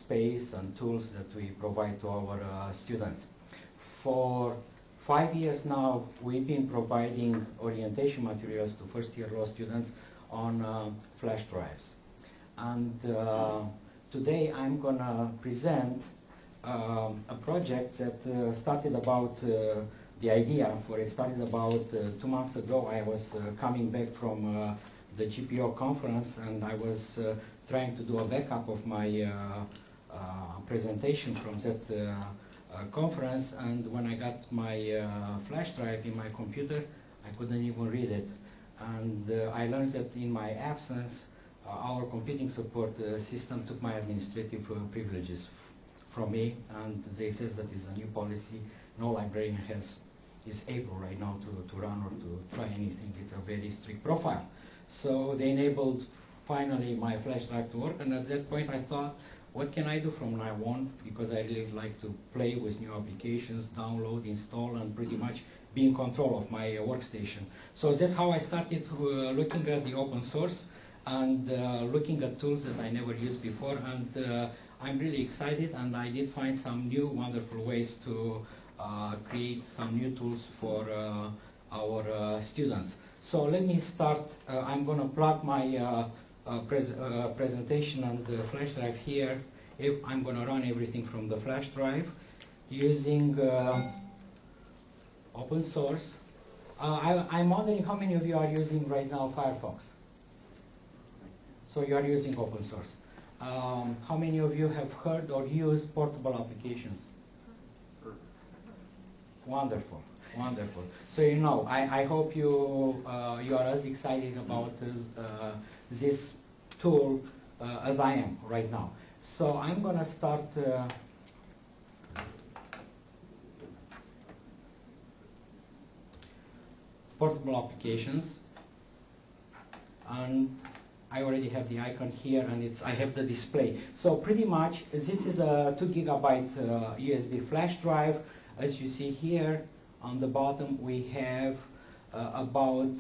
space and tools that we provide to our students. For 5 years now, we've been providing orientation materials to first-year law students on flash drives. And today I'm going to present a project that started about, the idea for it started about 2 months ago. I was coming back from the GPO conference, and I was trying to do a backup of my presentation from that conference, and when I got my flash drive in my computer, I couldn't even read it. And I learned that in my absence, our computing support system took my administrative privileges from me, and they said that is a new policy. No librarian is able right now to run or to try anything. It's a very strict profile. So they enabled finally my flash drive to work, and at that point I thought, what can I do from now on? Because I really like to play with new applications, download, install, and pretty much be in control of my workstation. So that's how I started looking at the open source and looking at tools that I never used before, and I'm really excited, and I did find some new wonderful ways to create some new tools for our students. So let me start. I'm going to plug my presentation on the flash drive here. I'm going to run everything from the flash drive using open source. I'm wondering how many of you are using right now Firefox? So you are using open source. How many of you have heard or used portable applications? Wonderful, wonderful. So you know, I hope you are as excited about this tool as I am right now. So I'm going to start portable applications, and I already have the icon here, and I have the display. So pretty much this is a 2 GB USB flash drive. As you see here on the bottom, we have about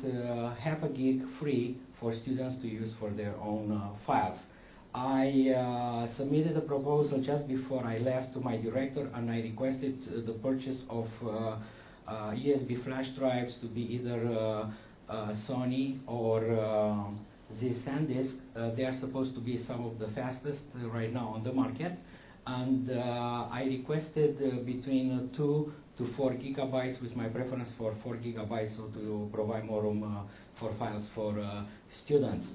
half a gig free for students to use for their own files. I submitted a proposal just before I left to my director, and I requested the purchase of USB flash drives to be either Sony or the SanDisk. They are supposed to be some of the fastest right now on the market, and I requested between 2 to 4 gigabytes, with my preference for 4 gigabytes, so to provide more room for files for students.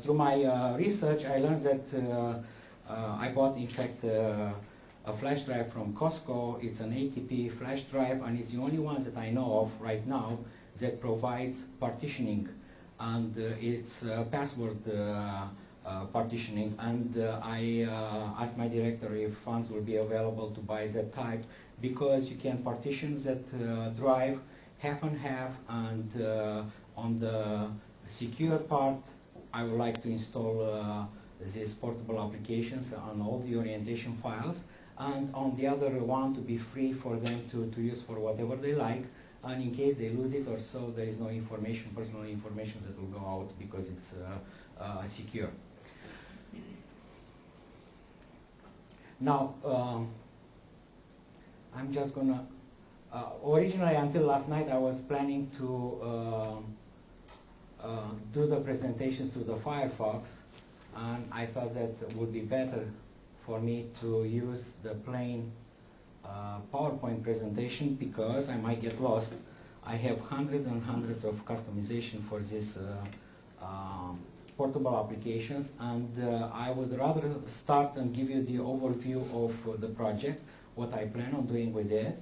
Through my research, I learned that I bought, in fact, a flash drive from Costco. It's an ATP flash drive, and it's the only one that I know of right now that provides partitioning, and it's password partitioning. And I asked my director if funds will be available to buy that type, because you can partition that drive half and half, and on the secure part, I would like to install these portable applications on all the orientation files, and on the other one to be free for them to use for whatever they like, and in case they lose it or so, there is no information, personal information, that will go out because it's secure. Now, I'm just gonna, originally until last night I was planning to do the presentations through the Firefox, and I thought that would be better for me to use the plain PowerPoint presentation, because I might get lost. I have hundreds and hundreds of customization for these portable applications, and I would rather start and give you the overview of the project, what I plan on doing with it,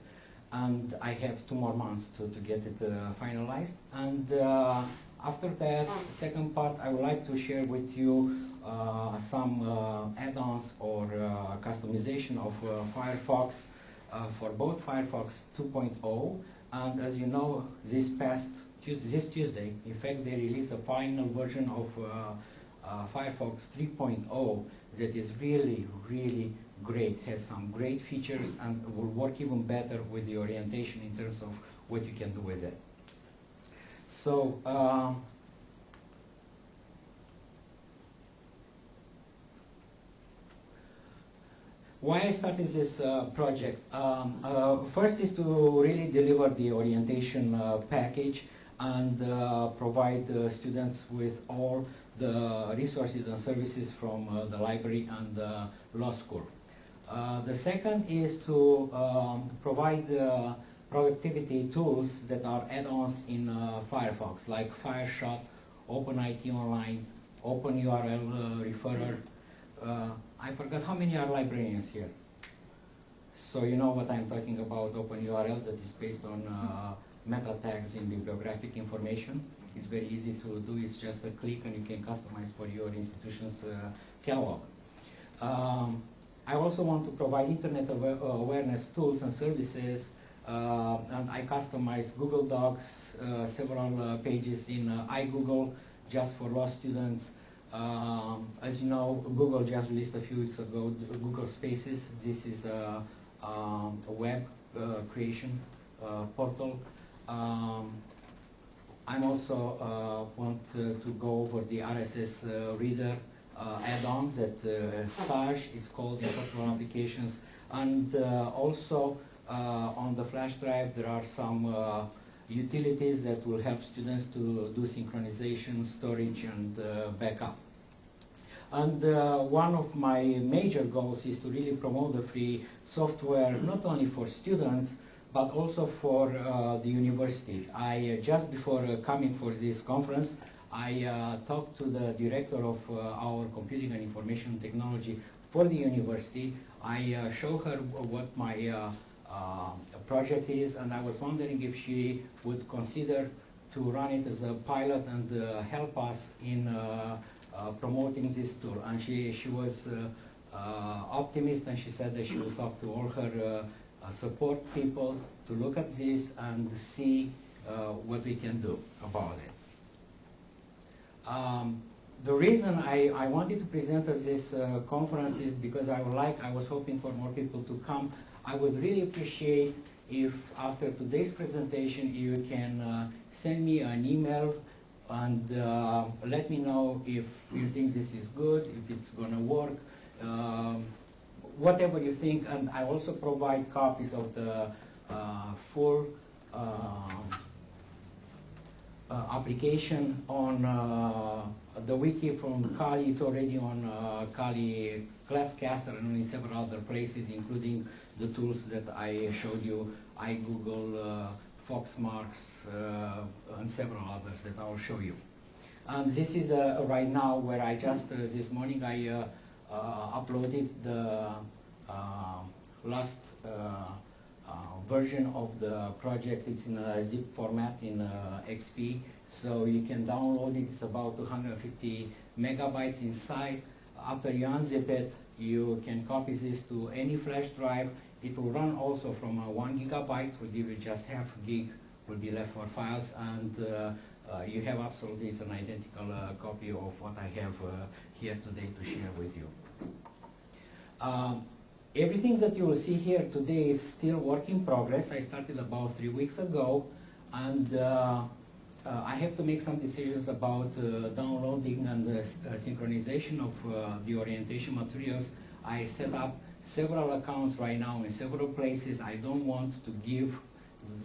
and I have 2 more months to get it finalized. And after that, the second part, I would like to share with you some add-ons or customization of Firefox for both Firefox 2.0, and as you know, this Tuesday, in fact, they released a final version of Firefox 3.0 that is really, really great, has some great features, and will work even better with the orientation in terms of what you can do with it. So, Why I started this project? First is to really deliver the orientation package and provide students with all the resources and services from the library and the law school. The second is to provide productivity tools that are add-ons in Firefox, like FireShot, OpenIT Online, OpenURL Referrer. I forgot how many are librarians here. So you know what I'm talking about, OpenURL that is based on meta tags in bibliographic information. It's very easy to do, it's just a click and you can customize for your institution's catalog. I also want to provide internet awareness tools and services, and I customize Google Docs, several pages in iGoogle just for law students. As you know, Google just released a few weeks ago Google Spaces. This is a web creation portal. I'm also want to go over the Rss Reader add-on that SAJ is called in popular applications, and also on the flash drive there are some utilities that will help students to do synchronization, storage, and backup. And one of my major goals is to really promote the free software, not only for students, but also for the university. Just before coming for this conference, I talked to the director of our computing and information technology for the university. I showed her what my project is, and I was wondering if she would consider to run it as a pilot and help us in promoting this tool. And she was optimist, and she said that she will talk to all her support people to look at this and see what we can do about it. The reason I wanted to present at this conference is because I was hoping for more people to come. I would really appreciate if after today's presentation you can send me an email and let me know if you think this is good, if it's going to work, whatever you think. And I also provide copies of the full application on the wiki from CALI. It's already on CALI Classcaster and in several other places, including the tools that I showed you, iGoogle, Foxmarks, and several others that I'll show you. And this is right now where I just, this morning I uploaded the last version of the project. It's in a zip format in XP, so you can download it. It's about 250 megabytes inside. After you unzip it, you can copy this to any flash drive. It will run also from 1 gigabyte, will give you just half a gig, will be left for files, and you have absolutely, it's an identical copy of what I have here today to share with you. Everything that you will see here today is still work in progress. I started about 3 weeks ago, and I have to make some decisions about downloading and synchronization of the orientation materials. I set up several accounts right now in several places. I don't want to give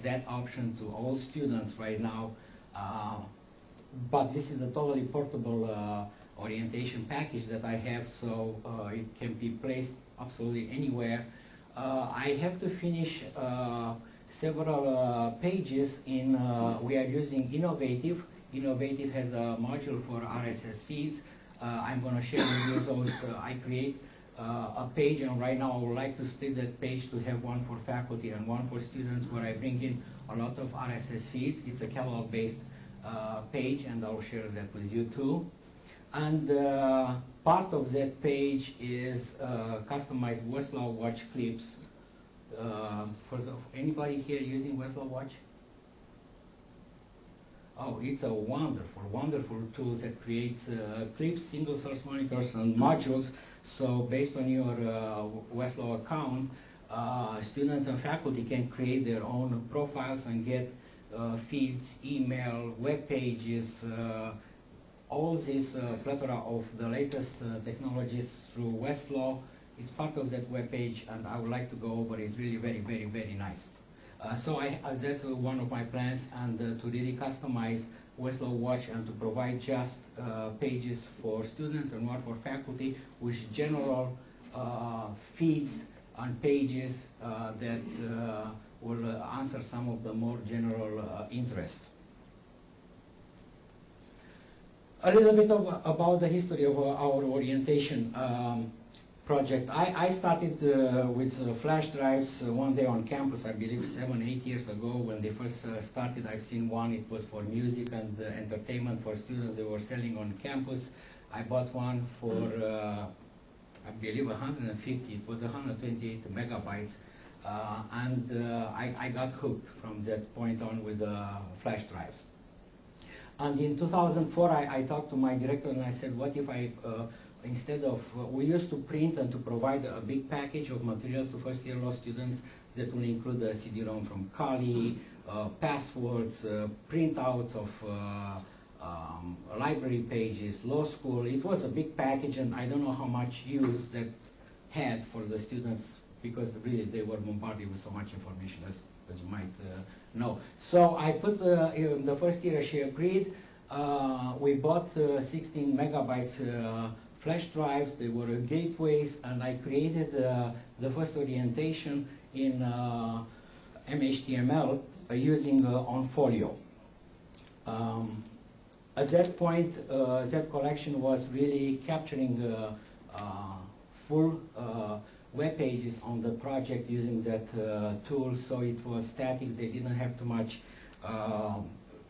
that option to all students right now, but this is a totally portable orientation package that I have, so it can be placed absolutely anywhere. I have to finish several pages in, we are using Innovative. Innovative has a module for Rss Feeds. I'm going to share with you those. I create a page, and right now I would like to split that page to have one for faculty and one for students, where I bring in a lot of Rss Feeds. It's a catalog-based page, and I'll share that with you too. And part of that page is customized Westlaw Watch clips. For anybody here using Westlaw Watch? Oh, it's a wonderful, wonderful tool that creates clips, single source monitors, and modules. So based on your Westlaw account, students and faculty can create their own profiles and get feeds, email, web pages, all this plethora of the latest technologies through Westlaw It's part of that web page, and I would like to go over. It's really very nice. So that's one of my plans, and to really customize Westlaw Watch and to provide just pages for students and not for faculty, with general feeds and pages that will answer some of the more general interests. A little bit about the history of our orientation project. I started with flash drives one day on campus, I believe 7, 8 years ago when they first started. I've seen one, it was for music and entertainment for students they were selling on campus. I bought one for, I believe 150, it was 128 megabytes. And I got hooked from that point on with flash drives. And in 2004, I talked to my director and I said, what if I, instead of, we used to print and to provide a big package of materials to first year law students that will include a CD-ROM from CALI, passwords, printouts of library pages, law school. It was a big package, and I don't know how much use that had for the students, because really they were bombarded with so much information, as you might know. So I put the first year she agreed. We bought 16 megabytes flash drives. They were gateways, and I created the first orientation in MHTML using OnFolio. At that point, that collection was really capturing full web pages on the project using that tool, so it was static. They didn't have too much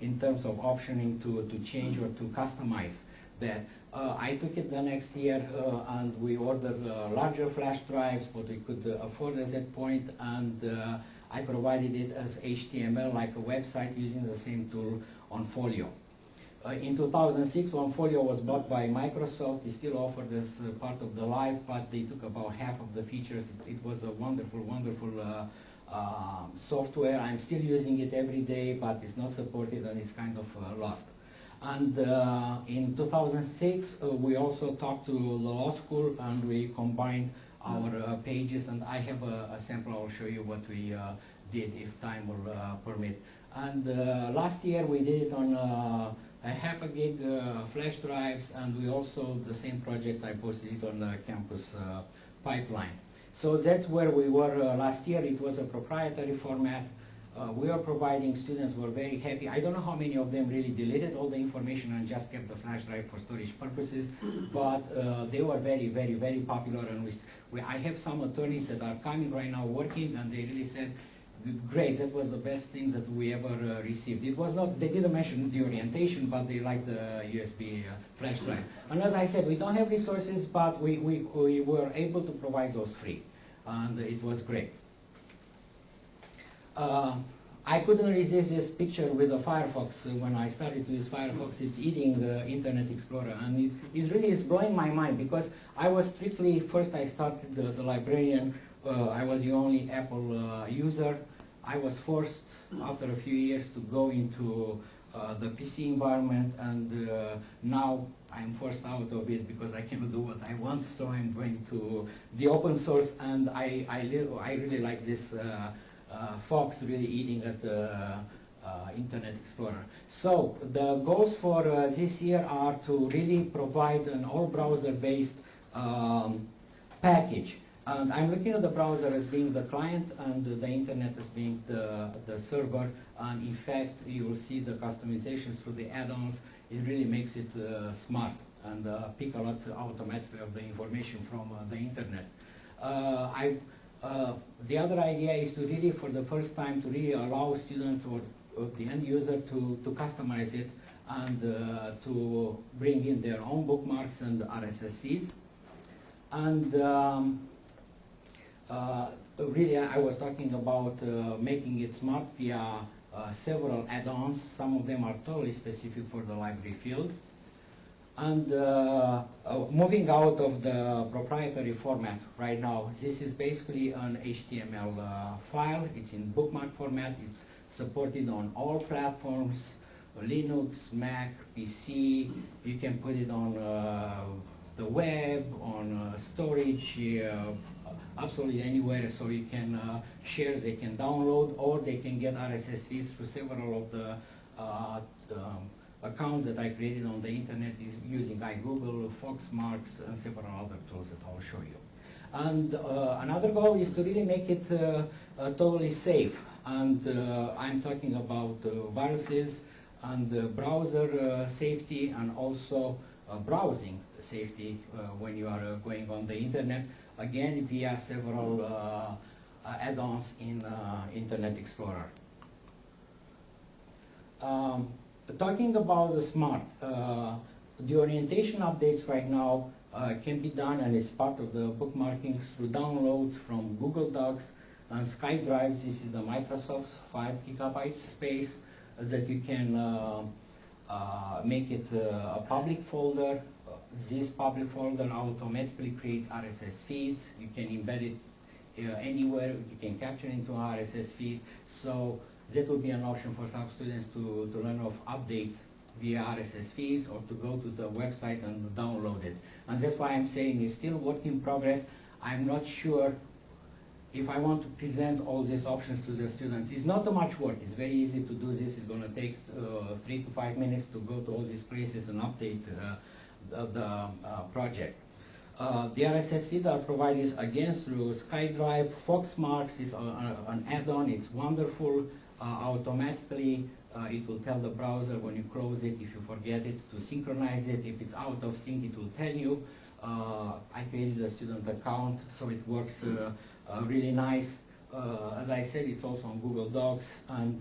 in terms of optioning to change or to customize that. I took it the next year and we ordered larger flash drives, what we could afford at that point, and I provided it as HTML, like a website, using the same tool, OnFolio. In 2006, OnFolio was bought by Microsoft. They still offered as part of the Live, but they took about half of the features. It was a wonderful software. I'm still using it every day, but it's not supported and it's kind of lost. And in 2006, we also talked to the law school and we combined our pages, and I have a sample. I'll show you what we did if time will permit. And last year we did it on a half a gig flash drives, and we also, the same project, I posted it on the campus pipeline. So that's where we were last year. It was a proprietary format. We are providing, students were very happy. I don't know how many of them really deleted all the information and just kept the flash drive for storage purposes, but they were very popular. And I have some attorneys that are coming right now working, and they really said, great, that was the best thing that we ever received. It was not, they didn't mention the orientation, but they liked the USB flash drive. And as I said, we don't have resources, but we were able to provide those free, and it was great. I couldn't resist this picture with the Firefox. When I started to use Firefox, it's eating the Internet Explorer, and it really is blowing my mind, because I was strictly, first I started as a librarian. I was the only Apple user. I was forced after a few years to go into the PC environment, and now I'm forced out of it because I cannot do what I want, so I'm going to the open source, and I really like this Fox really eating at the Internet Explorer. So the goals for this year are to really provide an all browser-based package. And I'm looking at the browser as being the client and the internet as being the server. And in fact, you will see the customizations through the add-ons. It really makes it smart and pick a lot automatically of the information from the internet. The other idea is to really, for the first time, to really allow students or the end user to customize it and to bring in their own bookmarks and RSS feeds. And really, I was talking about making it smart via several add-ons. Some of them are totally specific for the library field. And moving out of the proprietary format right now, this is basically an HTML file. It's in bookmark format. It's supported on all platforms, Linux, Mac, PC. You can put it on the web, on storage, absolutely anywhere. So you can share, they can download, or they can get RSS feeds through several of the accounts that I created on the internet is using iGoogle, Foxmarks, and several other tools that I'll show you. And another goal is to really make it totally safe. And I'm talking about viruses and browser safety, and also browsing safety when you are going on the internet, again via several add-ons in Internet Explorer. Talking about the smart, the orientation updates right now can be done, and it's part of the bookmarkings through downloads from Google Docs and Skype drives. This is the Microsoft 5 GB space that you can make it a public folder. This public folder automatically creates RSS feeds. You can embed it anywhere. You can capture into an RSS feed. So that would be an option for some students to learn of updates via RSS feeds, or to go to the website and download it. And that's why I'm saying it's still work in progress. I'm not sure if I want to present all these options to the students. It's not too much work. It's very easy to do this. It's going to take 3 to 5 minutes to go to all these places and update the project. The RSS feeds are provided again through SkyDrive. Foxmarks is an add-on. It's wonderful. Automatically, it will tell the browser when you close it, if you forget it, to synchronize it. If it's out of sync, it will tell you. I created a student account, so it works really nice. As I said, it's also on Google Docs, and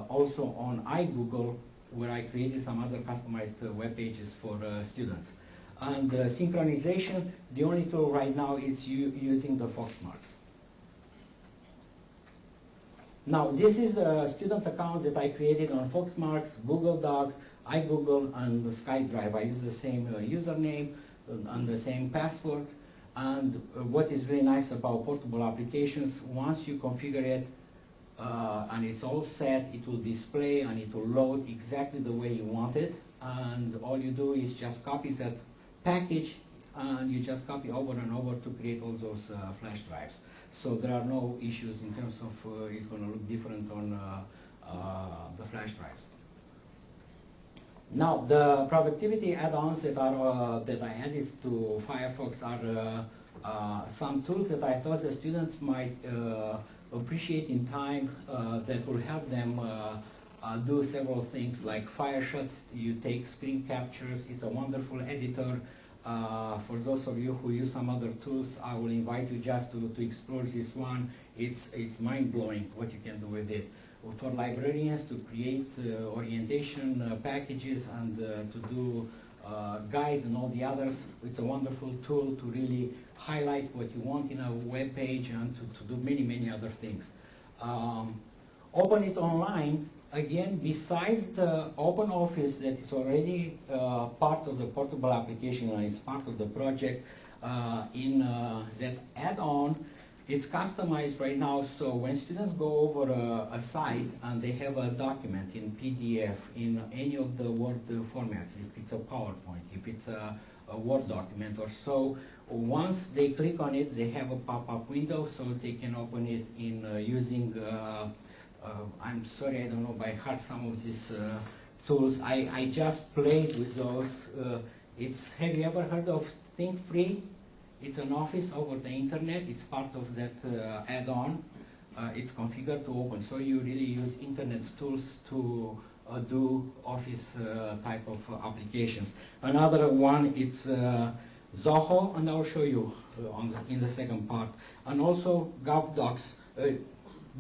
also on iGoogle, where I created some other customized web pages for students. And synchronization, the only tool right now is using the Foxmarks. Now, this is the student account that I created on Foxmarks, Google Docs, iGoogle, and SkyDrive. I use the same username and the same password. And what is really nice about portable applications, once you configure it and it's all set, it will display and it will load exactly the way you want it. And all you do is just copy that package, and you just copy over and over to create all those flash drives. So there are no issues in terms of it's going to look different on the flash drives. Now, the productivity add-ons that I added to Firefox are some tools that I thought the students might appreciate in time that will help them do several things, like FireShot. You take screen captures. It's a wonderful editor. For those of you who use some other tools, I will invite you just to explore this one. It's mind-blowing what you can do with it. For librarians to create orientation packages and to do guides and all the others, it's a wonderful tool to really highlight what you want in a web page and to do many, many other things. Open it online. Again, besides the Open Office that is already part of the portable application and is part of the project, in that add-on, it's customized right now, so when students go over a site and they have a document in PDF, in any of the Word formats, if it's a PowerPoint, if it's a Word document or so, once they click on it, they have a pop-up window, so they can open it in using I'm sorry, I don't know by heart some of these tools. I just played with those. Have you ever heard of Think Free? It's an office over the internet. It's part of that add-on. It's configured to open. So you really use internet tools to do office type of applications. Another one, it's Zoho, and I'll show you in the second part. And also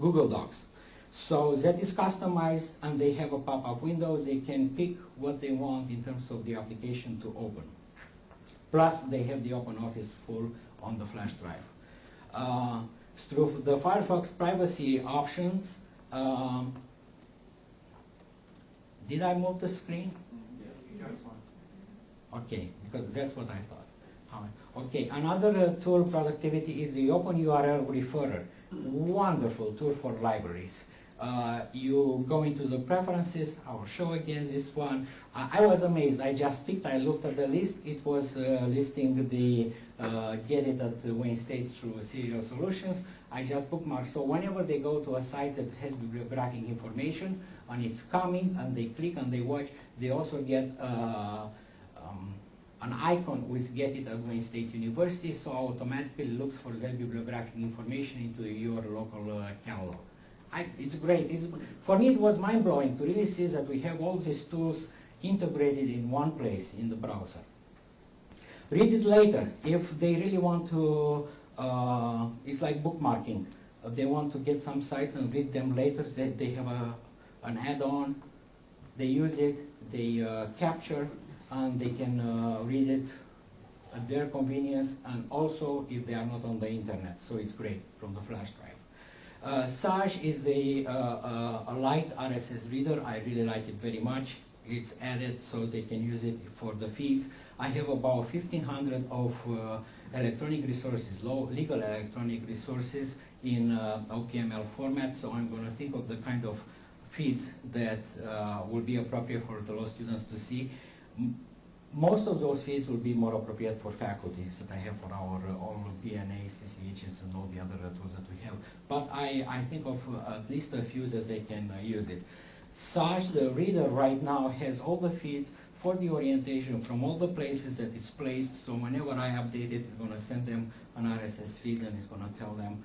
Google Docs. So that is customized, and they have a pop-up window. They can pick what they want in terms of the application to open. Plus, they have the Open Office full on the flash drive. Through the Firefox privacy options, did I move the screen? Okay, because that's what I thought. Okay, another tool productivity is the Open URL Referrer. Wonderful tool for libraries. You go into the preferences. I will show again this one. I was amazed. I just picked, I looked at the list. It was listing the get it at Wayne State through Serial Solutions. I just bookmarked. So whenever they go to a site that has bibliographic information and it's coming and they click and they watch, they also get an icon with get it at Wayne State University, so automatically looks for that bibliographic information into your local catalog. It's great. For me, it was mind-blowing to really see that we have all these tools integrated in one place in the browser. Read it later. If they really want to, it's like bookmarking. If they want to get some sites and read them later, they have an add-on. They use it, they capture, and they can read it at their convenience, and also if they are not on the internet. So it's great from the flash drive. Sage is a light RSS reader. I really like it very much. It's added so they can use it for the feeds. I have about 1,500 of electronic resources, legal electronic resources in OPML format, so I'm going to think of the kind of feeds that will be appropriate for the law students to see. Most of those feeds will be more appropriate for faculties that I have for our all BNA, CCHs, and all the other tools that we have. But I think of at least a few that they can use it. Sage, the reader right now, has all the feeds for the orientation from all the places that it's placed. So whenever I update it, it's going to send them an RSS feed and it's going to tell them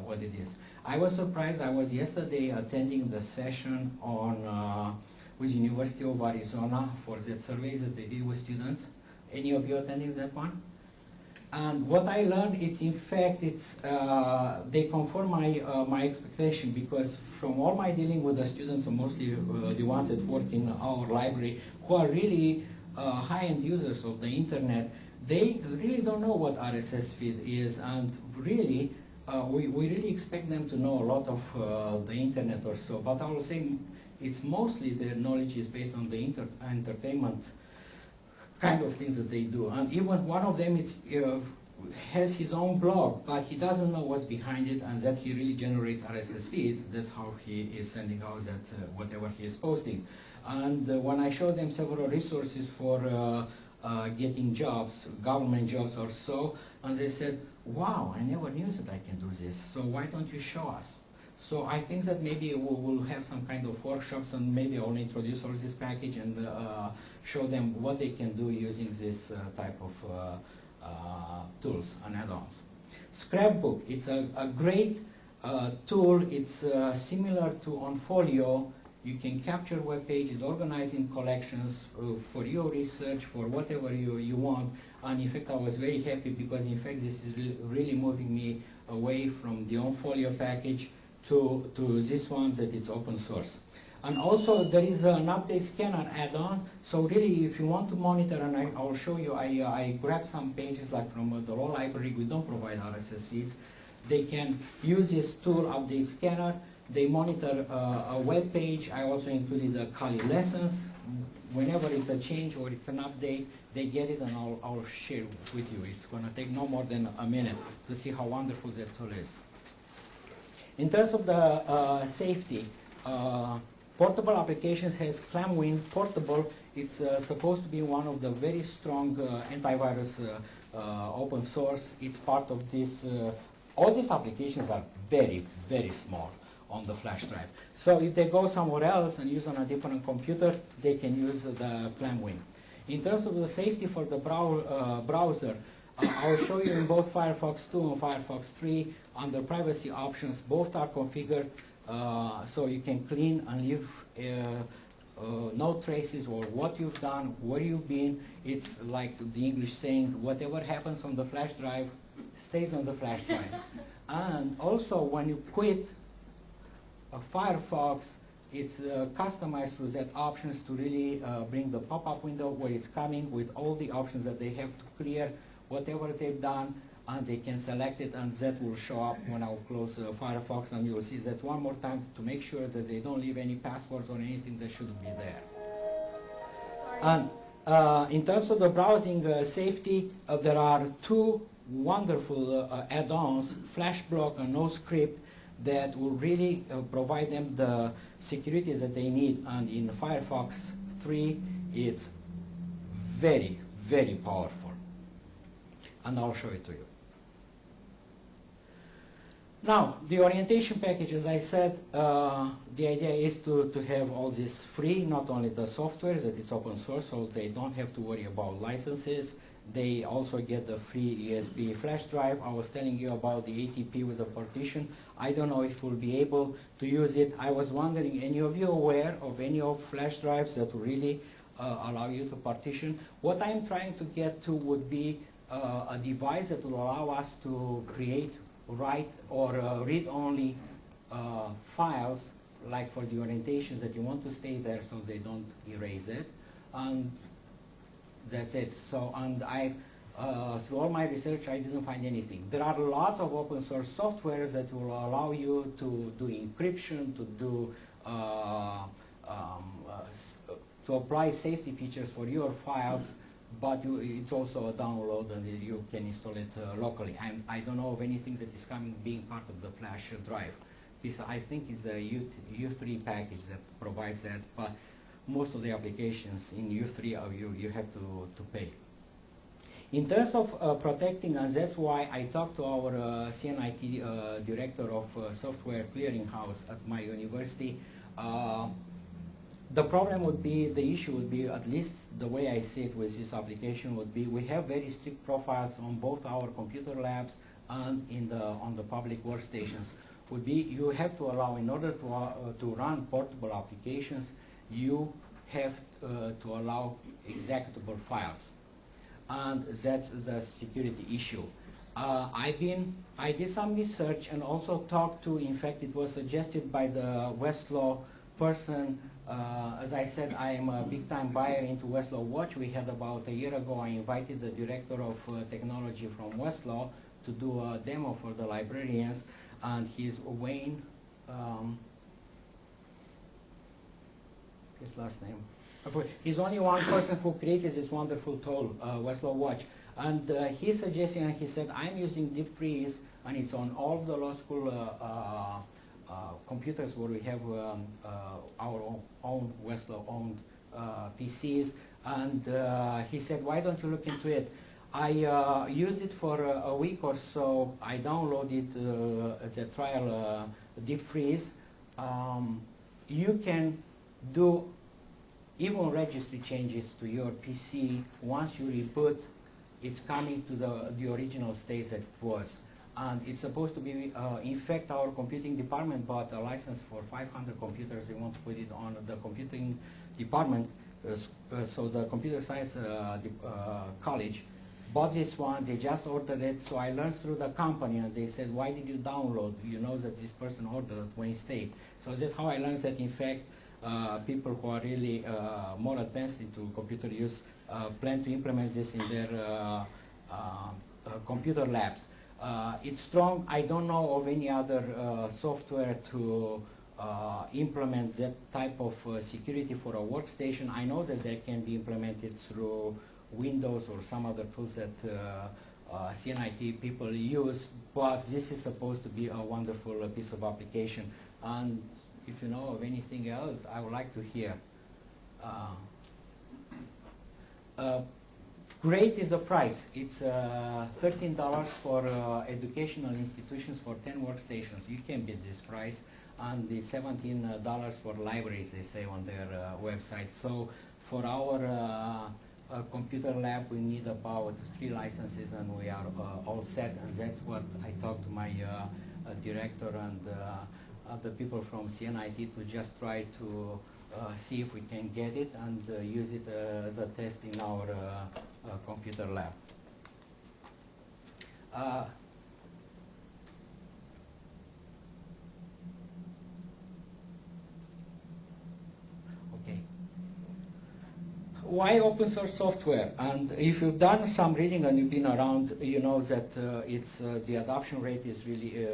what it is. I was surprised. I was yesterday attending the session on with University of Arizona for that survey that they did with students. Any of you attending that one? And what I learned, it's in fact, they confirm my expectation, because from all my dealing with the students, and mostly the ones that work in our library, who are really high-end users of the internet, they really don't know what RSS feed is, and really, we really expect them to know a lot of the internet or so. But I will say it's mostly their knowledge is based on the entertainment kind of things that they do. And even one of them has his own blog, but he doesn't know what's behind it, and that he really generates RSS feeds. That's how he is sending out that whatever he is posting. And when I showed them several resources for getting jobs, government jobs or so, and they said, wow, I never knew that I can do this, so why don't you show us? So I think that maybe we'll have some kind of workshops, and maybe I'll introduce all this package and show them what they can do using this type of tools and add-ons. Scrapbook, it's a great tool. It's similar to OnFolio. You can capture web pages, organize in collections for your research, for whatever you want. And in fact, I was very happy because in fact this is really moving me away from the OnFolio package to this one that it's open source. And also there is an update scanner add-on. So really, if you want to monitor, and I'll show you, I grabbed some pages like from the law library. We don't provide RSS feeds. They can use this tool, update scanner. They monitor a web page. I also included the CALI lessons. Whenever it's a change or it's an update, they get it, and I'll share with you. It's going to take no more than a minute to see how wonderful that tool is. In terms of the safety, portable applications has ClamWin Portable. It's supposed to be one of the very strong antivirus open source. It's part of this. All these applications are very, very small on the flash drive. So if they go somewhere else and use on a different computer, they can use the ClamWin. In terms of the safety for the browser, I'll show you in both Firefox 2 and Firefox 3 under privacy options. Both are configured so you can clean and leave no traces or what you've done, where you've been. It's like the English saying, whatever happens on the flash drive stays on the flash drive. And also when you quit Firefox, it's customized through that options to really bring the pop-up window where it's coming with all the options that they have to clear whatever they've done, and they can select it, and that will show up when I'll close Firefox, and you'll see that one more time to make sure that they don't leave any passwords or anything that shouldn't be there. And in terms of the browsing safety, there are two wonderful add-ons, FlashBlock and NoScript. that will really provide them the security that they need. And in Firefox 3, it's very, very powerful. And I'll show it to you. Now, the orientation package, as I said, the idea is to have all this free, not only the software, that it's open source, so they don't have to worry about licenses. They also get the free USB flash drive. I was telling you about the ATP with the partition. I don't know if we'll be able to use it. I was wondering, any of you aware of any of flash drives that really allow you to partition? What I'm trying to get to would be a device that will allow us to create, write, or read-only files, like for the orientations that you want to stay there so they don't erase it. And that's it. So, and through all my research, I didn't find anything. There are lots of open source softwares that will allow you to do encryption, to do to apply safety features for your files, but it's also a download and you can install it locally. I don't know of anything that is coming being part of the flash drive. This, I think, is the U3 package that provides that, but most of the applications in U3 you have to pay. In terms of protecting, and that's why I talked to our CNIT director of software clearinghouse at my university. The problem would be, the issue would be, at least the way I see it with this application would be, we have very strict profiles on both our computer labs and on the public workstations. Would be, you have to allow, in order to run portable applications, you have to allow executable files, and that's the security issue. I did some research and also talked to, in fact, it was suggested by the Westlaw person. As I said, I am a big-time buyer into Westlaw Watch. We had about a year ago, I invited the director of technology from Westlaw to do a demo for the librarians, and he's Wayne, his last name. He's only one person who created this wonderful tool, Westlaw Watch. And he's suggesting, and he said, I'm using deep freeze, and it's on all the law school computers where we have our own Westlaw-owned PCs. And he said, why don't you look into it? I used it for a week or so. I downloaded as a trial deep freeze. You can do even registry changes to your PC. Once you reboot, it's coming to the original state that it was. And it's supposed to be, in fact, our computing department bought a license for 500 computers. They want to put it on the computing department. So the computer science college bought this one. They just ordered it. So I learned through the company, and they said, why did you download? You know that this person ordered at Wayne State. So that's how I learned that, in fact, people who are really more advanced into computer use plan to implement this in their computer labs. It's strong. I don't know of any other software to implement that type of security for a workstation. I know that they can be implemented through Windows or some other tools that CNIT people use, but this is supposed to be a wonderful piece of application. And if you know of anything else, I would like to hear. Great is the price. It's $13 for educational institutions for 10 workstations. You can beat this price. And it's $17 for libraries, they say on their website. So for our computer lab, we need about 3 licenses, and we are all set. And that's what I talked to my director and the people from CNIT to just try to see if we can get it and use it as a test in our computer lab. Okay. Why open source software? And if you've done some reading and you've been around, you know that it's the adoption rate is really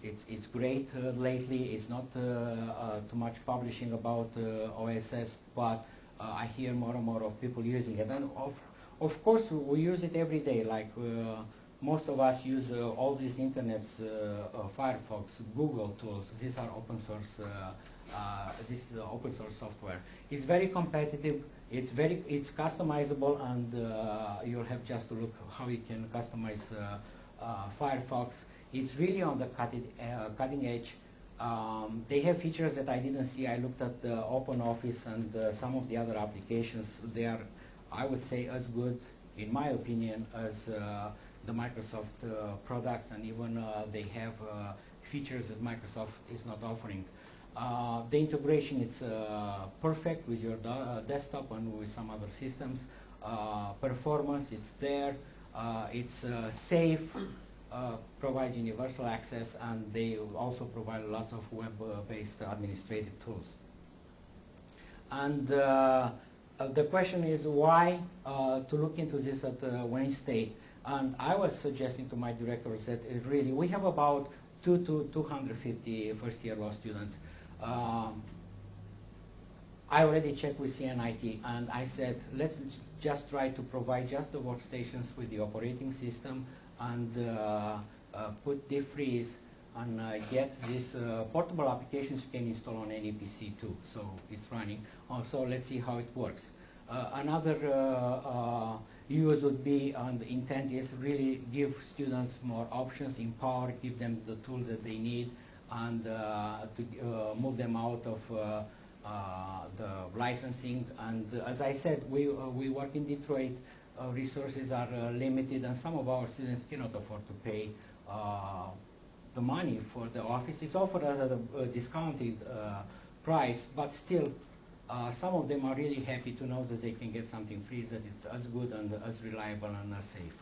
it's great lately. It's not too much publishing about OSS, but I hear more and more of people using it. And of course, we use it every day. Like most of us use all these internets, Firefox, Google tools. These are open source. This is open source software. It's very competitive. It's customizable, and you'll have just to look how you can customize Firefox. It's really on the cutting edge. They have features that I didn't see. I looked at the OpenOffice and some of the other applications. They are, I would say, as good, in my opinion, as the Microsoft products, and even they have features that Microsoft is not offering. The integration, it's perfect with your desktop and with some other systems. Performance, it's there. It's safe, provides universal access, and they also provide lots of web-based administrative tools. And the question is why to look into this at Wayne State. And I was suggesting to my directors that really we have about 200 to 250 first-year law students. I already checked with CNIT, and I said, let's just try to provide just the workstations with the operating system, and put defreeze and get these portable applications you can install on any PC too. So it's running. So let's see how it works. Another use would be, and the intent is really give students more options, empower, give them the tools that they need, and to move them out of the licensing. And as I said, we work in Detroit. Resources are limited, and some of our students cannot afford to pay the money for the office. It's offered at a discounted price, but still some of them are really happy to know that they can get something free that is as good and as reliable and as safe.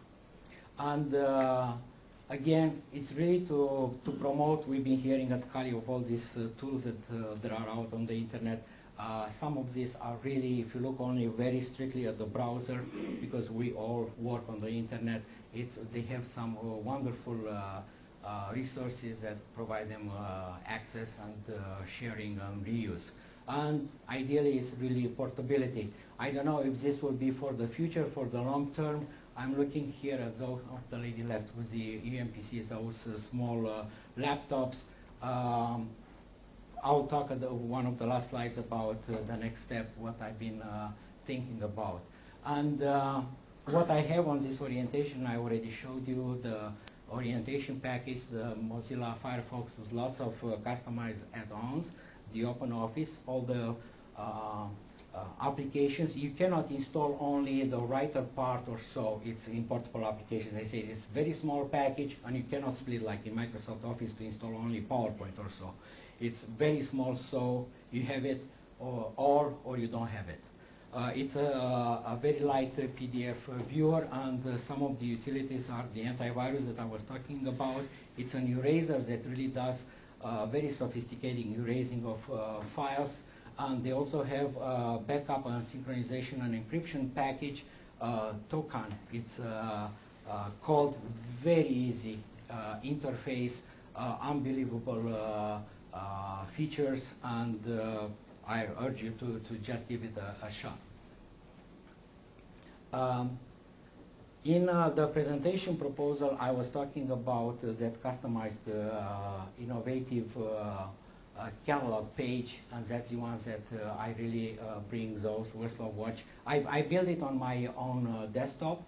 And again, it's really to promote. We've been hearing at CALI of all these tools that are out on the internet. Some of these are really, if you look only very strictly at the browser, because we all work on the internet, they have some wonderful resources that provide them access and sharing and reuse. And ideally, it's really portability. I don't know if this will be for the future, for the long term. I'm looking here at the lady left with the UMPCs, those small laptops. I'll talk at one of the last slides about the next step, what I've been thinking about. And what I have on this orientation, I already showed you the orientation package, the Mozilla Firefox with lots of customized add-ons, the OpenOffice, all the applications. You cannot install only the writer part or so. It's importable applications. They say it's a very small package, and you cannot split like in Microsoft Office to install only PowerPoint or so. It's very small, so you have it or you don't have it. It's a very light PDF viewer, and some of the utilities are the antivirus that I was talking about. It's an eraser that really does very sophisticated erasing of files. And they also have backup and synchronization and encryption package, token. It's called very easy interface, unbelievable features, and I urge you to just give it a shot. In the presentation proposal, I was talking about that customized, innovative catalog page, and that's the ones that I really bring those Westlaw Watch. I built it on my own desktop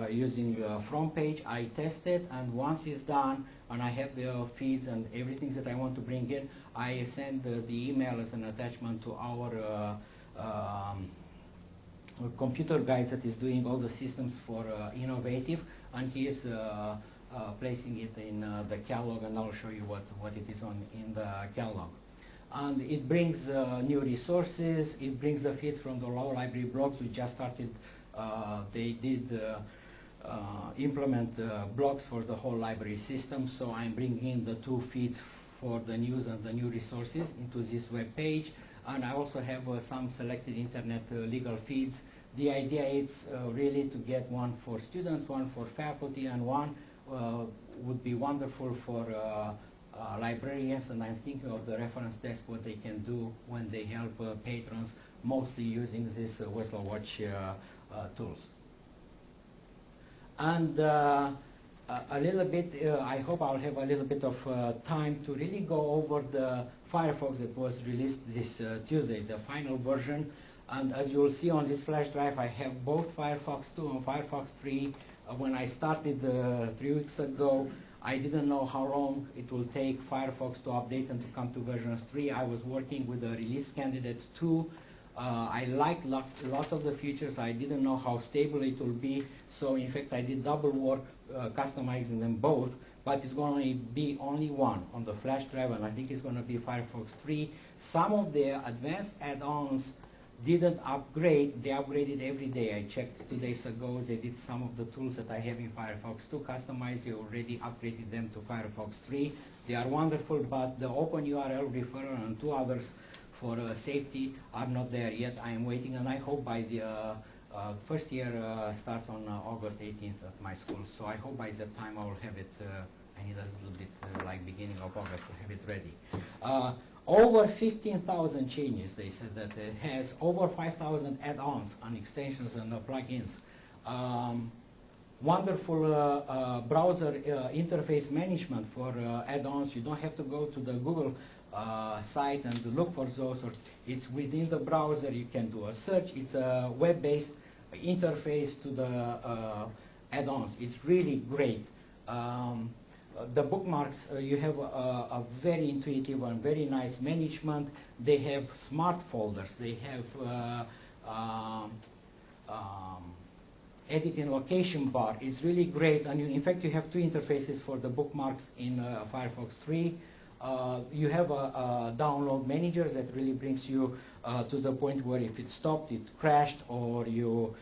using From page. I test it, and once it's done, and I have the feeds and everything that I want to bring in, I send the email as an attachment to our computer guy that is doing all the systems for Innovative, and he is placing it in the catalog, and I'll show you what it is in the catalog. And it brings new resources. It brings the feeds from the law library blogs. We just started. They did implement blogs for the whole library system, so I'm bringing in the two feeds for the news and the new resources into this web page. And I also have some selected internet legal feeds. The idea is really to get one for students, one for faculty, and one would be wonderful for librarians, and I'm thinking of the reference desk, what they can do when they help patrons, mostly using this Westlaw Watch tools. And a little bit, I hope I'll have a little bit of time to really go over the Firefox that was released this Tuesday, the final version. And as you'll see on this flash drive, I have both Firefox 2 and Firefox 3. When I started 3 weeks ago, I didn't know how long it will take Firefox to update and to come to version 3. I was working with the release candidate 2. I liked lots of the features. I didn't know how stable it will be. So in fact, I did double work customizing them both. But it's going to be only one on the flash drive, and I think it's going to be Firefox 3. Some of the advanced add-ons didn't upgrade. They upgraded every day. I checked 2 days ago. They did some of the tools that I have in Firefox 2 customized. They already upgraded them to Firefox 3. They are wonderful, but the open URL referral and 2 others for safety are not there yet. I am waiting, and I hope by the first year starts on August 18th at my school. So I hope by that time I will have it. I need a little bit like beginning of August to have it ready. Over 15,000 changes, they said that it has over 5,000 add-ons and extensions and plugins. Wonderful browser interface management for add-ons. You don't have to go to the Google site and to look for those. Or it's within the browser. You can do a search. It's a web-based interface to the add-ons. It's really great. The bookmarks, you have a very intuitive and very nice management. They have smart folders. They have editing location bar. It's really great. And in fact, you have 2 interfaces for the bookmarks in Firefox 3. You have a download manager that really brings you to the point where if it stopped, it crashed, or you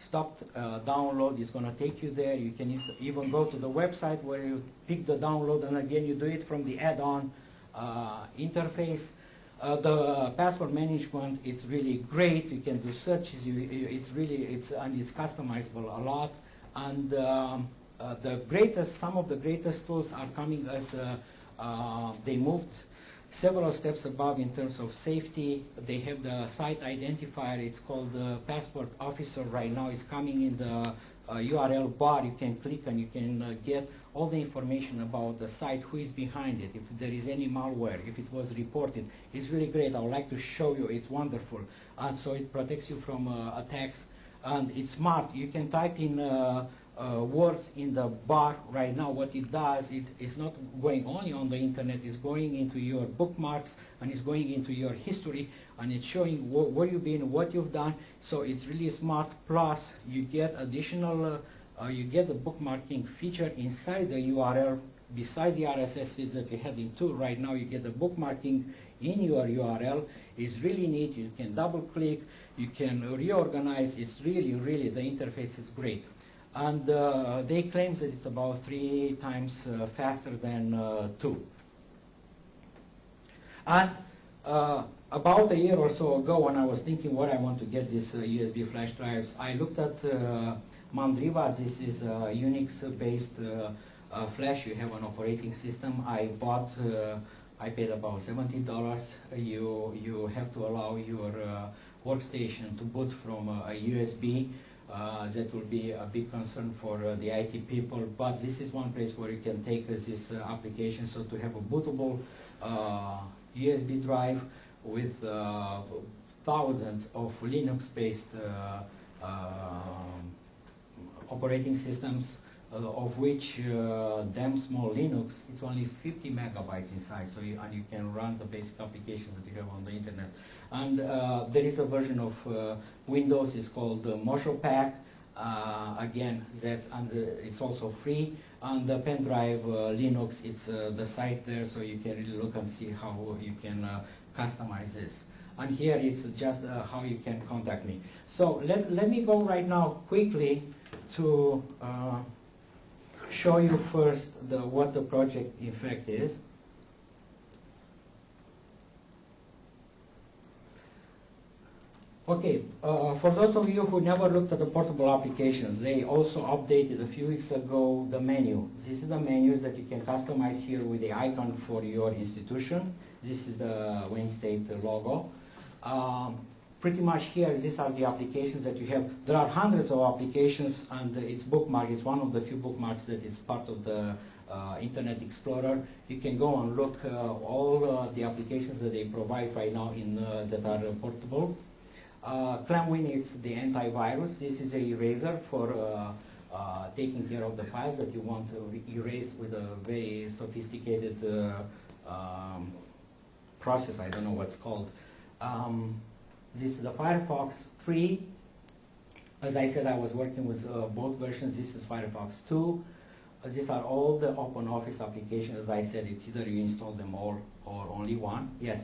stopped download, it's going to take you there. You can even go to the website where you pick the download, and again you do it from the add-on interface. The password management, it's really great. You can do searches. And it's customizable a lot. And some of the greatest tools are coming as they moved several steps above in terms of safety. They have the site identifier. It's called Passport Officer right now. It's coming in the URL bar. You can click and you can get all the information about the site, who is behind it, if there is any malware, if it was reported. It's really great. I would like to show you. It's wonderful. And so it protects you from attacks. And it's smart. You can type in words in the bar right now. What it does, it is not going only on the internet, it's going into your bookmarks, and it's going into your history, and it's showing where you've been, what you've done. So it's really smart. Plus you get additional, you get the bookmarking feature inside the URL. Besides the RSS feeds that we had in 2, right now you get the bookmarking in your URL. It's really neat. You can double click, you can reorganize. It's really, really, the interface is great. And they claim that it's about 3 times faster than 2. And about a year or so ago, when I was thinking what I want to get these USB flash drives, I looked at Mandriva. This is a Unix-based flash. You have an operating system. I paid about $70. You have to allow your workstation to boot from a USB. That will be a big concern for the IT people, but this is one place where you can take this application. So to have a bootable USB drive with thousands of Linux-based operating systems, of which damn small Linux, it's only 50 megabytes inside, so you can run the basic applications that you have on the internet. And there is a version of Windows, it's called Mojo Pack. Again, it's also free. And the pen drive Linux, it's the site there, so you can really look and see how you can customize this. And here it's just how you can contact me. So let me go right now quickly to show you first what the project in fact is. Okay, for those of you who never looked at the portable applications, they also updated a few weeks ago the menu. This is the menus that you can customize here with the icon for your institution. This is the Wayne State logo. pretty much here, these are the applications that you have. There are hundreds of applications, and it's bookmarked. It's one of the few bookmarks that is part of the Internet Explorer. You can go and look all the applications that they provide right now that are portable. ClamWin is the antivirus. This is a eraser for taking care of the files that you want to erase with a very sophisticated process. I don't know what's called. This is the Firefox 3. As I said, I was working with both versions. This is Firefox 2. These are all the OpenOffice applications. As I said, it's either you install them all or only one. Yes?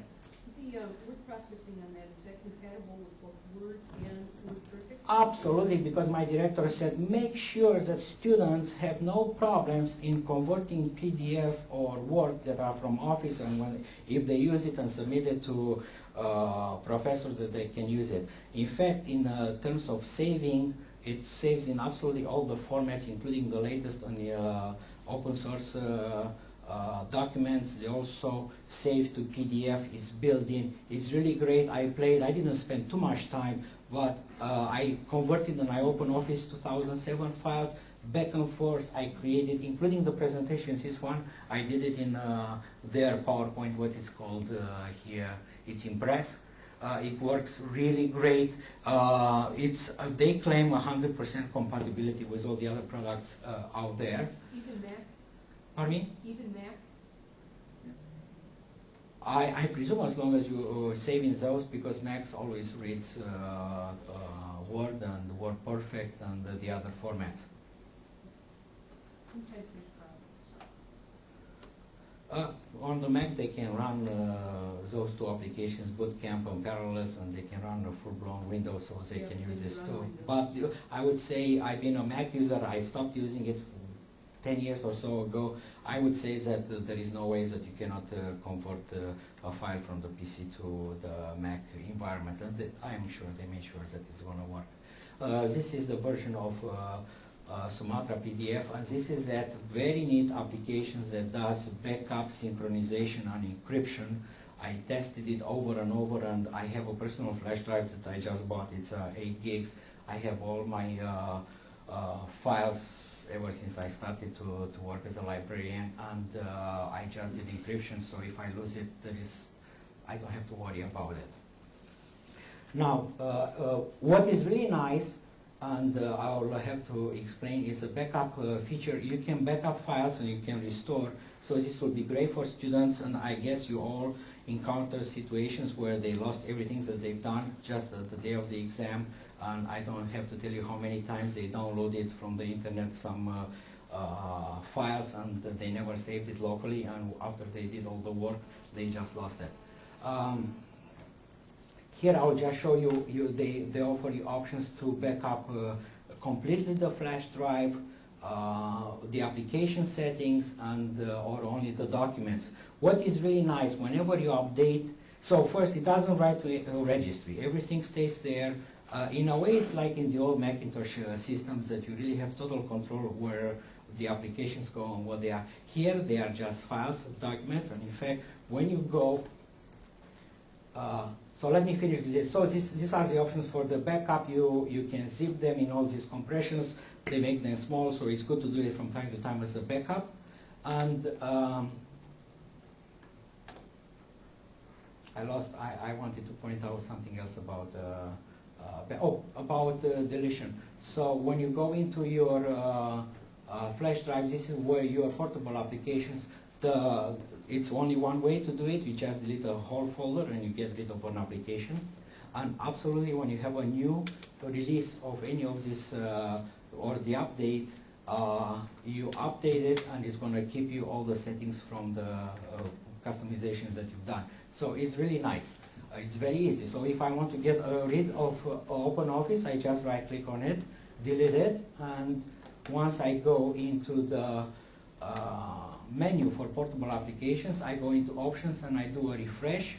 The word processing on that, is that compatible with both Word and WordPerfect? Absolutely, because my director said make sure that students have no problems in converting PDF or Word that are from Office, and if they use it and submit it to professors, that they can use it. In fact, in terms of saving, it saves in absolutely all the formats, including the latest on the open source documents. They also save to PDF. It's built in. It's really great. I didn't spend too much time, but I converted and I opened Office 2007 files back and forth. I created, including the presentations. This one, I did it in their PowerPoint, what is called here. It's Impress. It works really great. They claim 100% compatibility with all the other products out there. Even Mac? Pardon me? Even Mac? I presume as long as you save in those, because Mac always reads Word and WordPerfect and the other formats. Sometimes there's problems. On the Mac, they can run those two applications, Bootcamp and Parallels, and they can run a full-blown Windows, so they can use this too. But I would say I've been a Mac user. I stopped using it 10 years or so ago. I would say that there is no way that you cannot convert a file from the PC to the Mac environment, and I'm sure they made sure that it's going to work. This is the version of Sumatra Pdf, and this is that very neat application that does backup, synchronization, and encryption. I tested it over and over, and I have a personal flash drive that I just bought. It's 8 gigs. I have all my files ever since I started to work as a librarian, and I just did encryption, so if I lose it, I don't have to worry about it. Now, what is really nice, and I'll have to explain, is a backup feature. You can backup files and you can restore, so this will be great for students, and I guess you all encounter situations where they lost everything that they've done just the day of the exam, and I don't have to tell you how many times they downloaded from the internet some files, and they never saved it locally, and after they did all the work, they just lost it. Here I'll just show you, they offer you options to back up completely the flash drive, the application settings, and or only the documents. What is really nice, whenever you update, so first it doesn't write to a registry, everything stays there. In a way it's like in the old Macintosh systems that you really have total control where the applications go and what they are. Here they are just files, documents, and in fact when you go, so let me finish this. So these are the options for the backup. You can zip them in all these compressions. They make them small, so it's good to do it from time to time as a backup. And I wanted to point out something else about deletion. So when you go into your flash drive, this is where your portable applications, it's only one way to do it. You just delete a whole folder and you get rid of an application. And absolutely, when you have a new release of any of this or the updates, you update it and it's going to keep you all the settings from the customizations that you've done. So it's really nice. It's very easy. So if I want to get rid of OpenOffice, I just right click on it, delete it, and once I go into the menu for portable applications, I go into options and I do a refresh,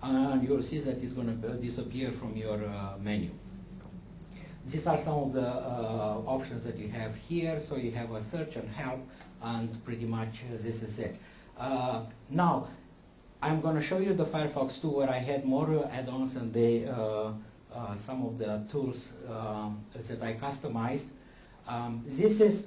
and you'll see that it's going to disappear from your menu. These are some of the options that you have here. So you have a search and help, and pretty much this is it. Now I'm going to show you the Firefox 2 where I had more add-ons, and they some of the tools that I customized. This is,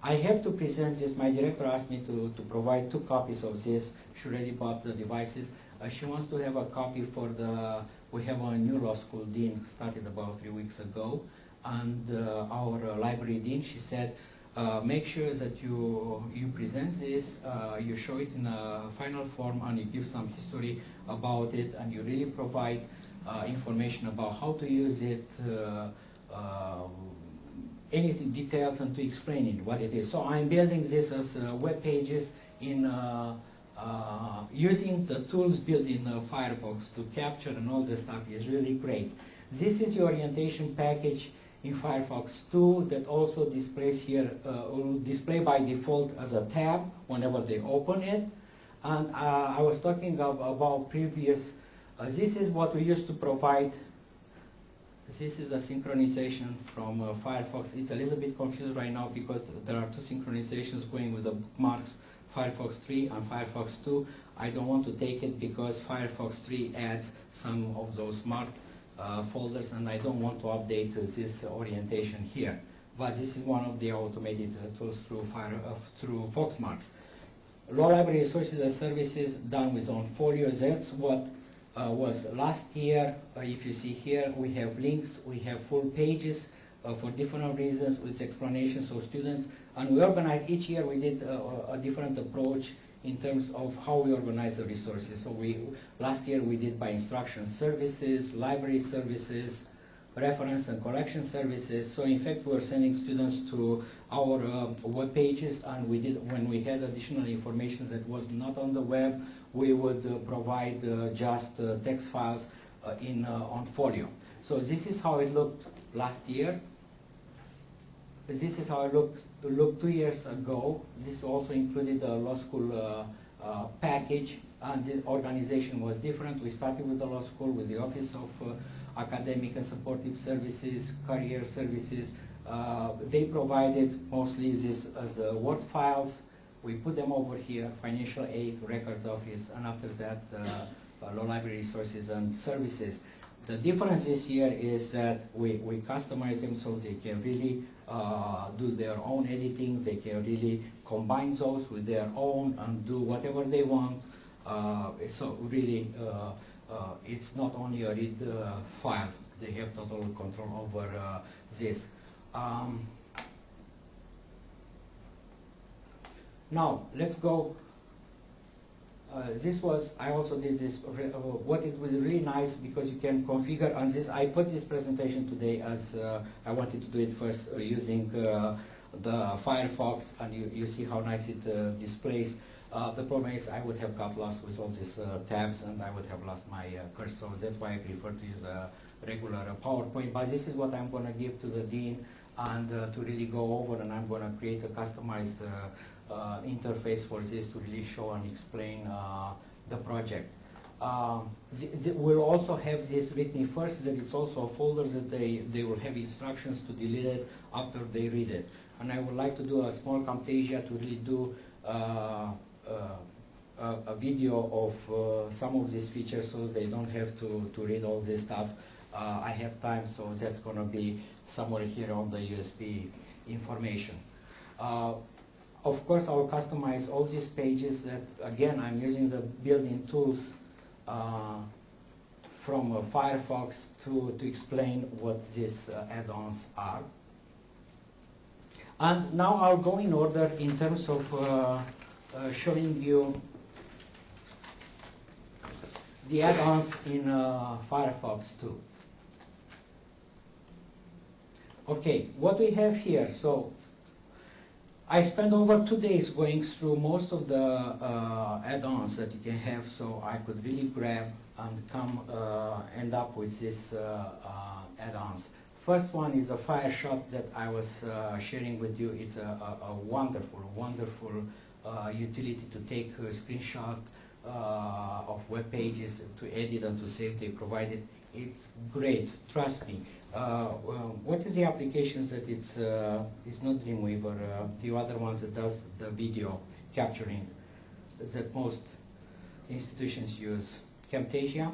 I have to present this. My director asked me to provide 2 copies of this. She already bought the devices. She wants to have a copy for the, we have a new law school dean, started about 3 weeks ago, and our library dean, she said, make sure that you present this, you show it in a final form, and you give some history about it, and you really provide information about how to use it, anything, details, and to explain it, what it is. So I'm building this as web pages in using the tools built in Firefox to capture, and all this stuff is really great. This is the orientation package in Firefox 2 that also displays here, will display by default as a tab whenever they open it. And I was talking about previous, this is what we used to provide. This is a synchronization from Firefox. It's a little bit confused right now because there are 2 synchronizations going with the bookmarks, Firefox 3 and Firefox 2. I don't want to take it because Firefox 3 adds some of those smart folders, and I don't want to update this orientation here. But this is one of the automated tools through Foxmarks. Law Library Resources and Services done with OnFolio. That's what was last year. If you see here, we have links, we have full pages for different reasons with explanations of students. And we organize, each year we did a different approach in terms of how we organize the resources. So last year we did by instruction services, library services, reference and collection services. So in fact we were sending students to our web pages, and we did, when we had additional information that was not on the web, we would provide just text files in OnFolio. So this is how it looked last year. This is how it looked 2 years ago. This also included a law school package, and the organization was different. We started with the law school, with the Office of Academic and Supportive Services, Career Services. They provided mostly this as Word files. We put them over here, Financial Aid, Records Office, and after that, Law Library Resources and Services. The difference this year is that we customize them so they can really do their own editing. They can really combine those with their own and do whatever they want. So really, it's not only a read file. They have total control over this. Now, let's go. This was, I also did this, what it was really nice because you can configure on this. I put this presentation today as I wanted to do it first using the Firefox, and you see how nice it displays. The problem is I would have got lost with all these tabs, and I would have lost my cursor, so that's why I prefer to use a regular PowerPoint. But this is what I'm going to give to the dean, and to really go over, and I'm going to create a customized interface for this to really show and explain the project. We'll also have this written first, that it's also a folder that they will have instructions to delete it after they read it. And I would like to do a small Camtasia to really do a video of some of these features so they don't have to read all this stuff. I have time, so that's going to be somewhere here on the USB information. Of course, I will customize all these pages that, again, I'm using the built-in tools from Firefox to explain what these add-ons are. And now I'll go in order in terms of showing you the add-ons in Firefox 2. Okay, what we have here, so I spent over 2 days going through most of the add-ons that you can have, so I could really grab and end up with these add-ons. First one is a Fireshot that I was sharing with you. It's a wonderful, wonderful utility to take a screenshot of web pages, to edit and to save. They provide it. It's great, trust me. What is the applications that it's not Dreamweaver, the other ones that does the video capturing that most institutions use? Camtasia,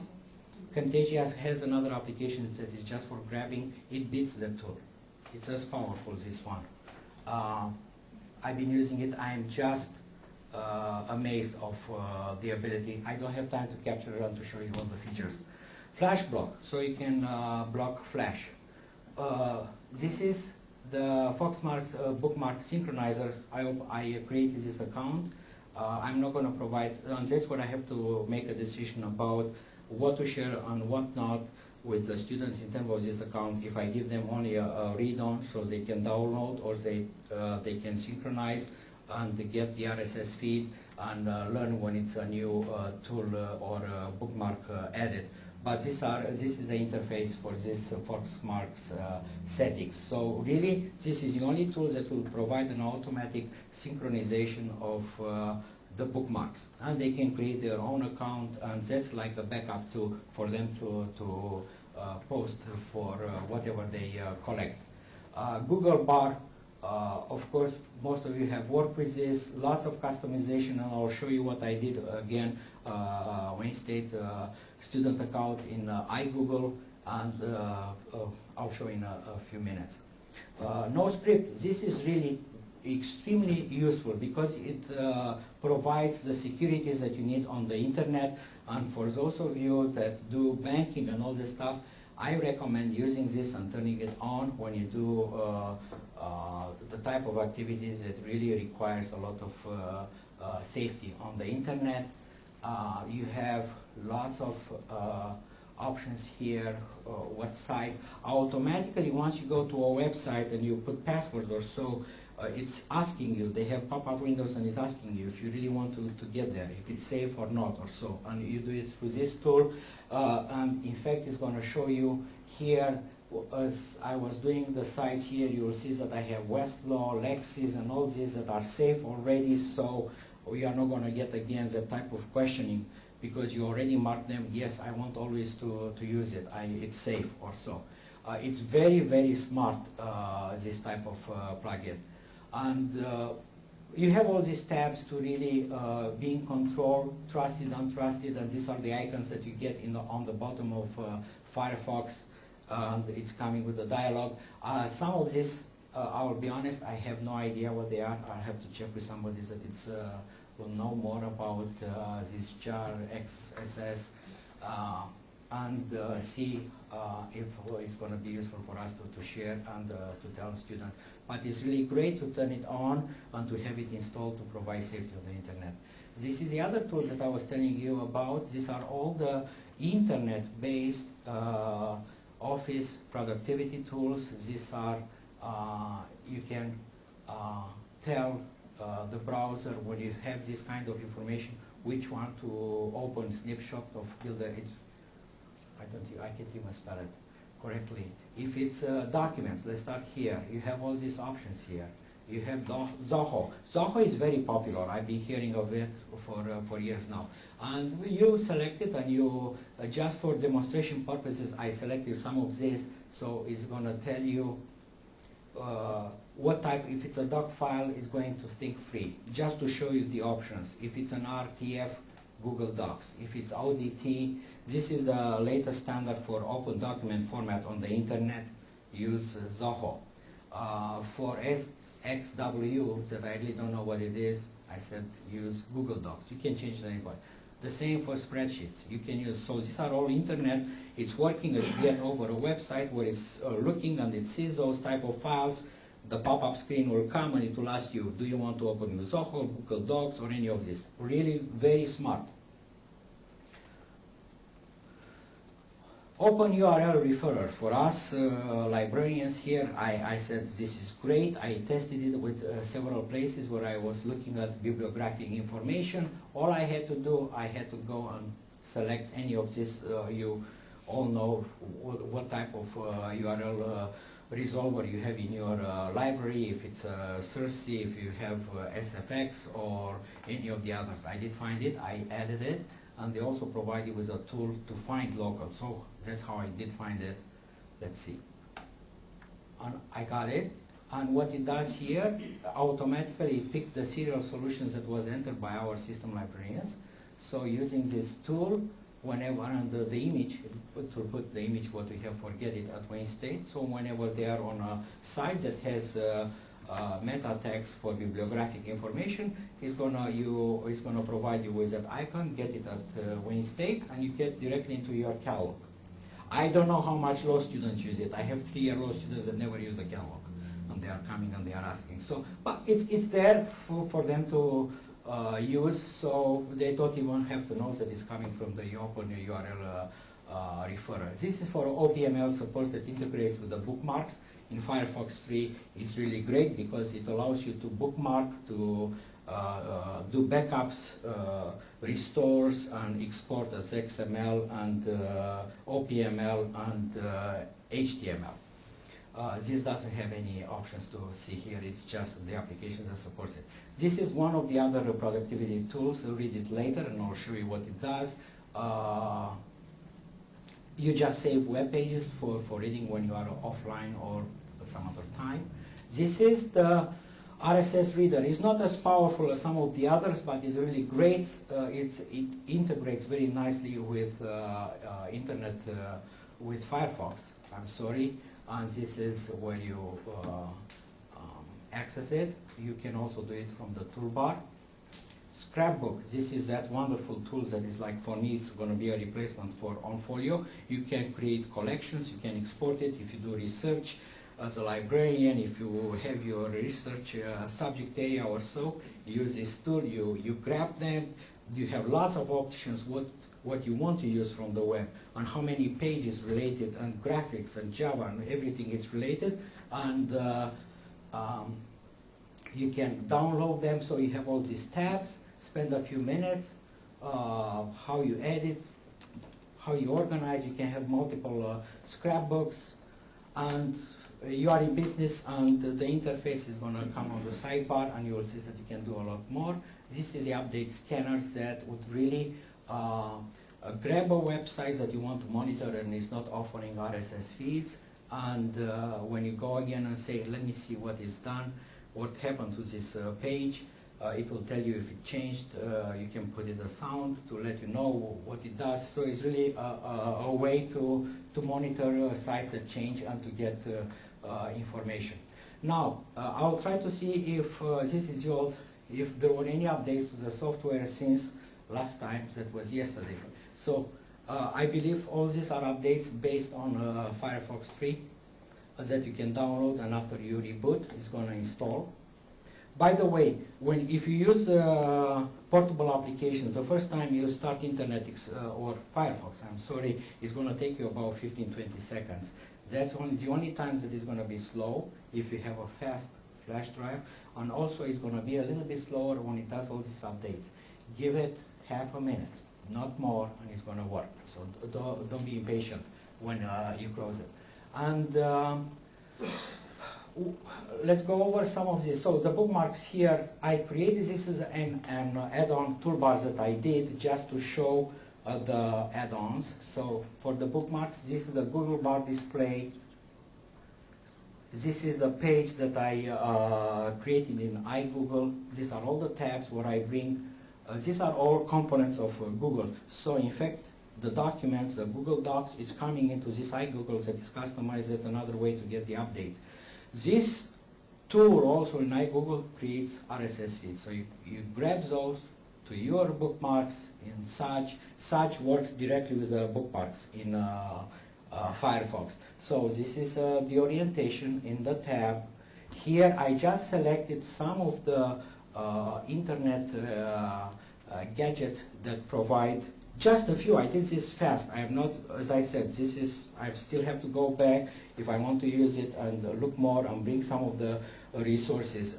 Camtasia has another application that is just for grabbing. It beats the tool. It's as powerful as this one. I've been using it. I'm just amazed of the ability. I don't have time to capture it and to show you all the features. Flash block, so you can block flash. This is the Foxmarks bookmark synchronizer. I created this account. I'm not going to provide, and that's what I have to make a decision about what to share and what not with the students in terms of this account. If I give them only a read-on so they can download, or they can synchronize and get the RSS feed and learn when it's a new tool or bookmark added. But this is the interface for this Foxmarks settings. So really, this is the only tool that will provide an automatic synchronization of the bookmarks, and they can create their own account, and that's like a backup for them to post for whatever they collect. Google Bar, of course, most of you have worked with this, lots of customization, and I'll show you what I did again, Wayne State student account in iGoogle, and I'll show in a few minutes. No script, this is really extremely useful because it provides the securities that you need on the internet, and for those of you that do banking and all this stuff, I recommend using this and turning it on when you do the type of activities that really requires a lot of safety on the internet. You have lots of options here, what sites. Automatically, once you go to a website and you put passwords or so, it's asking you, they have pop-up windows and it's asking you if you really want to get there, if it's safe or not or so. And you do it through this tool. And in fact, it's going to show you here, as I was doing the sites here, you will see that I have Westlaw, Lexis, and all these that are safe already. So we are not going to get again that type of questioning because you already marked them. Yes, I want always to use it. It's safe or so. It's very, very smart, this type of plugin. And you have all these tabs to really be in control, trusted, untrusted, and these are the icons that you get on the bottom of Firefox, and it's coming with the dialogue. Some of this, I will be honest, I have no idea what they are. I have to check with somebody that will know more about this jar, XSS, and see if it's going to be useful for us to share and to tell students. But it's really great to turn it on and to have it installed to provide safety on the internet. This is the other tools that I was telling you about. These are all the internet-based office productivity tools. These are, you can tell the browser when you have this kind of information which one to open, snapshot of builder. I can't even spell it correctly. If it's documents, let's start here. You have all these options here. You have Zoho. Zoho is very popular. I've been hearing of it for years now. And you select it, and you, just for demonstration purposes, I selected some of this. So it's going to tell you what type, if it's a doc file, it's going to think free, just to show you the options. If it's an RTF, Google Docs. If it's ODT, this is the latest standard for open document format on the internet, use Zoho. For XW, that I really don't know what it is, I said use Google Docs. You can change it anyway. The same for spreadsheets. You can use, so these are all internet. It's working as you get over a website where it's looking and it sees those type of files. The pop-up screen will come and it will ask you, do you want to open with Zoho, Google Docs, or any of this? Really very smart. Open URL referrer. For us librarians here, I said this is great. I tested it with several places where I was looking at bibliographic information. All I had to do, I had to go and select any of this. You all know what type of URL resolver you have in your library, if it's Circe, if you have SFX or any of the others. I did find it, I added it, and they also provide you with a tool to find local. So that's how I did find it. Let's see. And I got it. And what it does here, automatically pick the serial solutions that was entered by our system librarians. So using this tool, whenever, and the image, to put the image what we have, forget it, at Wayne State. So whenever they are on a site that has meta text for bibliographic information, it's gonna provide you with that icon, get it at Wayne State, and you get directly into your catalog. I don't know how much law students use it. I have 3-year law students that never use the catalog, and they are coming and they are asking. So, but it's there for them to use, so they don't even have to know that it's coming from the open URL referrer. This is for OPML support that integrates with the bookmarks. In Firefox 3, it's really great because it allows you to bookmark, to do backups, restores, and export as XML and OPML and HTML. This doesn't have any options to see here, it's just the application that supports it. This is one of the other productivity tools. I'll read it later and I'll show you what it does. You just save web pages for reading when you are offline or some other time. This is the Rss Reader. It's not as powerful as some of the others, but it's really great. It integrates very nicely with internet, with Firefox. I'm sorry. And this is where you access it. You can also do it from the toolbar. Scrapbook, this is that wonderful tool that is like, for me, it's going to be a replacement for OnFolio. You can create collections, you can export it if you do research as a librarian, if you have your research subject area or so, you use this tool, you grab them, you have lots of options what you want to use from the web, and how many pages related, and graphics, and Java, and everything is related, and you can download them, so you have all these tabs, spend a few minutes, how you edit, how you organize, you can have multiple scrapbooks, and you are in business, and the interface is going to come on the sidebar, and you will see that you can do a lot more. This is the update scanners that would really grab a website that you want to monitor and is not offering RSS feeds, and when you go again and say, let me see what is done, what happened to this page, it will tell you if it changed. You can put in a sound to let you know what it does. So it's really a way to monitor sites that change and to get information. Now, I'll try to see if this is the old, if there were any updates to the software since last time, that was yesterday. So I believe all these are updates based on Firefox 3 that you can download, and after you reboot, it's going to install. By the way, if you use portable applications, the first time you start Internet or Firefox, I'm sorry, it's going to take you about 15-20 seconds. That's the only time that it's going to be slow if you have a fast flash drive, and also it's going to be a little bit slower when it does all these updates. Give it half a minute, not more, and it's going to work. So don't be impatient when you close it. And let's go over some of this. So the bookmarks here, I created this as an add-on toolbar that I did just to show the add-ons. So for the bookmarks, this is the Google bar display. This is the page that I created in iGoogle. These are all the tabs where I bring, these are all components of Google. So in fact, the documents, the Google Docs, is coming into this iGoogle that is customized. That's another way to get the updates. This tool also in iGoogle creates RSS feeds. So you grab those to your bookmarks in Sage. Sage works directly with the bookmarks in Firefox. So this is the orientation in the tab. Here I just selected some of the internet gadgets that provide just a few. I did this fast. I have not, as I said, I still have to go back if I want to use it and look more and bring some of the resources.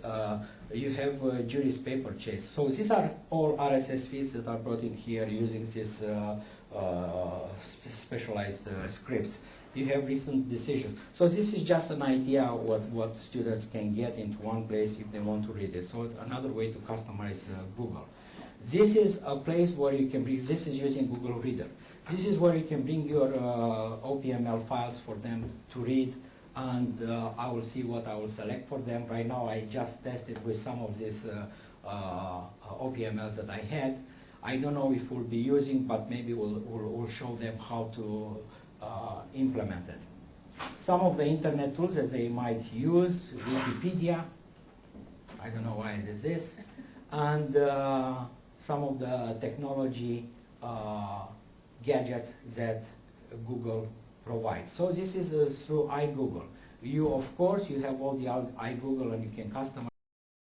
You have Jury's Paper Chase. So these are all RSS feeds that are brought in here using this specialized scripts. You have recent decisions. So this is just an idea of what students can get into one place if they want to read it. So it's another way to customize Google. This is a place where you can bring, this is using Google Reader. This is where you can bring your OPML files for them to read, and I will see what I will select for them. Right now I just tested with some of these OPMLs that I had, I don't know if we'll be using, but maybe we'll show them how to implement it. Some of the internet tools that they might use, Wikipedia, I don't know why this is, and some of the technology gadgets that Google provides. So this is through iGoogle. You, of course, you have all the iGoogle and you can customize